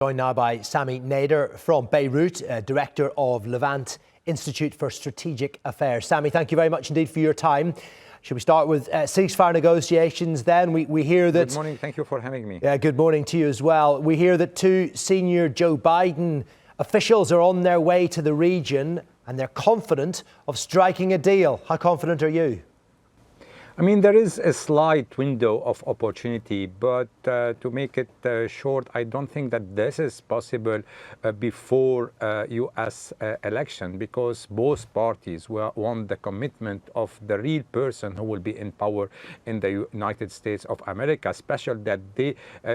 Joined now by Sami Nader from Beirut, Director of Levant Institute for Strategic Affairs. Sami, thank you very much indeed for your time. Should we start with ceasefire negotiations then? We hear that... Good morning, thank you for having me. Yeah, good morning to you as well. We hear that two senior Joe Biden officials are on their way to the region and they're confident of striking a deal. How confident are you? I mean, there is a slight window of opportunity, but to make it short, I don't think that this is possible before U.S. election, because both parties want the commitment of the real person who will be in power in the United States of America, especially that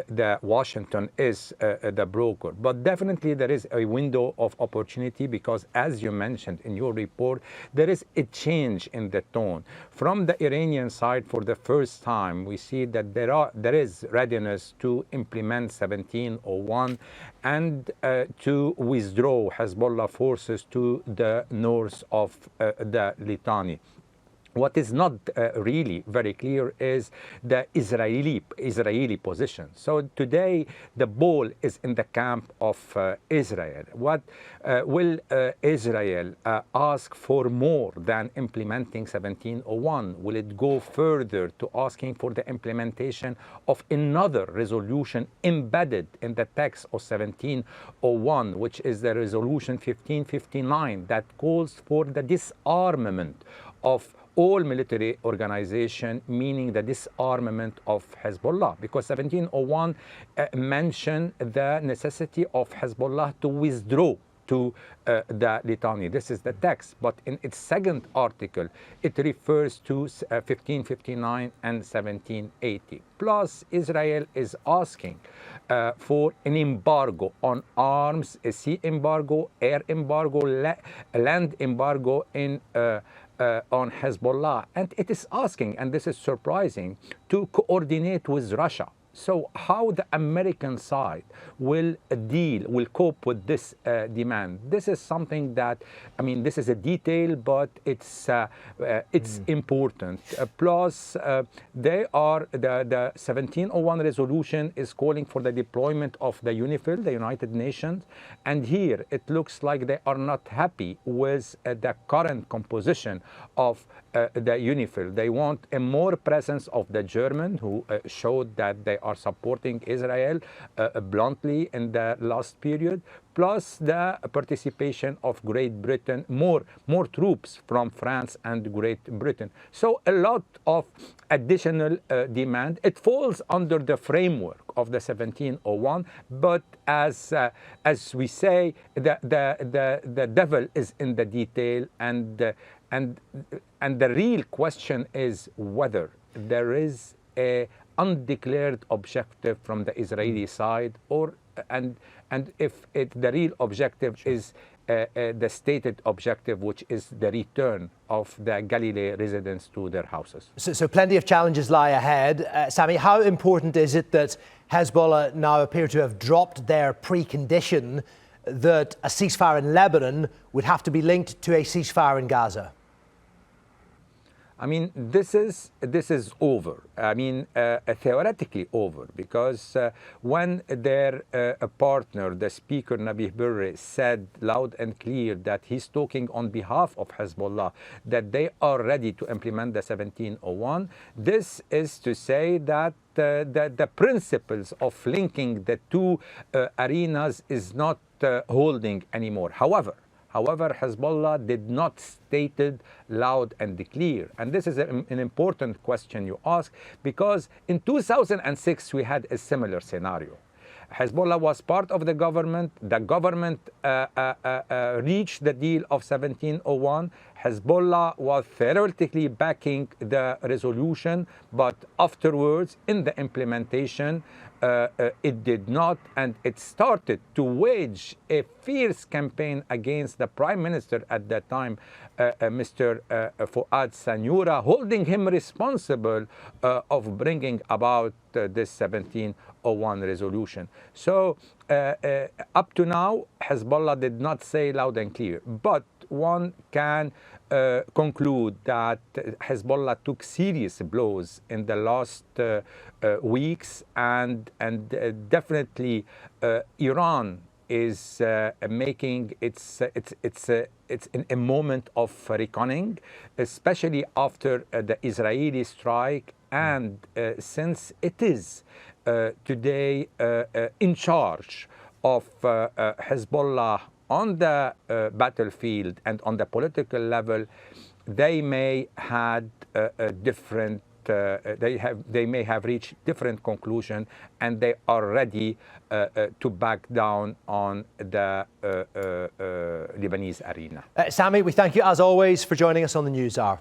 the Washington is the broker. But definitely there is a window of opportunity because, as you mentioned in your report, there is a change in the tone. From the Iranian side, for the first time, we see that there is readiness to implement 1701 and to withdraw Hezbollah forces to the north of the Litani. What is not really very clear is the Israeli position. So today the ball is in the camp of Israel. What will Israel ask for more than implementing 1701? Will it go further to asking for the implementation of another resolution embedded in the text of 1701, which is the resolution 1559 that calls for the disarmament of all military organization, meaning the disarmament of Hezbollah, because 1701 mentioned the necessity of Hezbollah to withdraw to the Litani. This is the text, but in its second article, it refers to 1559 and 1780. Plus, Israel is asking for an embargo on arms, a sea embargo, air embargo, land embargo on Hezbollah, and it is asking, and this is surprising, to coordinate with Russia. So how the American side will cope with this demand? This is something that, I mean, this is a detail, but it's important. Plus, the 1701 resolution is calling for the deployment of the UNIFIL, the United Nations, and here it looks like they are not happy with the current composition of the UNIFIL. They want a more presence of the German, who showed that they are supporting Israel bluntly in the last period, plus the participation of Great Britain, more troops from France and Great Britain. So a lot of additional demand. It falls under the framework of the 1701, but as we say, the devil is in the detail, and the real question is whether there is a undeclared objective from the Israeli side, and if the real objective is the stated objective, which is the return of the Galilee residents to their houses. So plenty of challenges lie ahead. Sami, how important is it that Hezbollah now appear to have dropped their precondition that a ceasefire in Lebanon would have to be linked to a ceasefire in Gaza? I mean, this is over. I mean, theoretically over, because when their partner, the speaker Nabih Berri, said loud and clear that he's talking on behalf of Hezbollah, that they are ready to implement the 1701, this is to say that the principles of linking the two arenas is not holding anymore. However, Hezbollah did not state it loud and clear. And this is an important question you ask, because in 2006 we had a similar scenario. Hezbollah was part of the government. The government reached the deal of 1701. Hezbollah was theoretically backing the resolution, but afterwards, in the implementation, it did not, and it started to wage a fierce campaign against the Prime Minister at that time, Mr. Fuad Sanyura, holding him responsible of bringing about this 1701 resolution. So up to now, Hezbollah did not say loud and clear, but one can conclude that Hezbollah took serious blows in the last weeks, and definitely Iran is making it's in a moment of reckoning, especially after the Israeli strike, and since it is today in charge of Hezbollah on the battlefield and on the political level, they may had a different. They may have reached different conclusion, and they are ready to back down on the Lebanese arena. Sami, we thank you as always for joining us on the News Hour.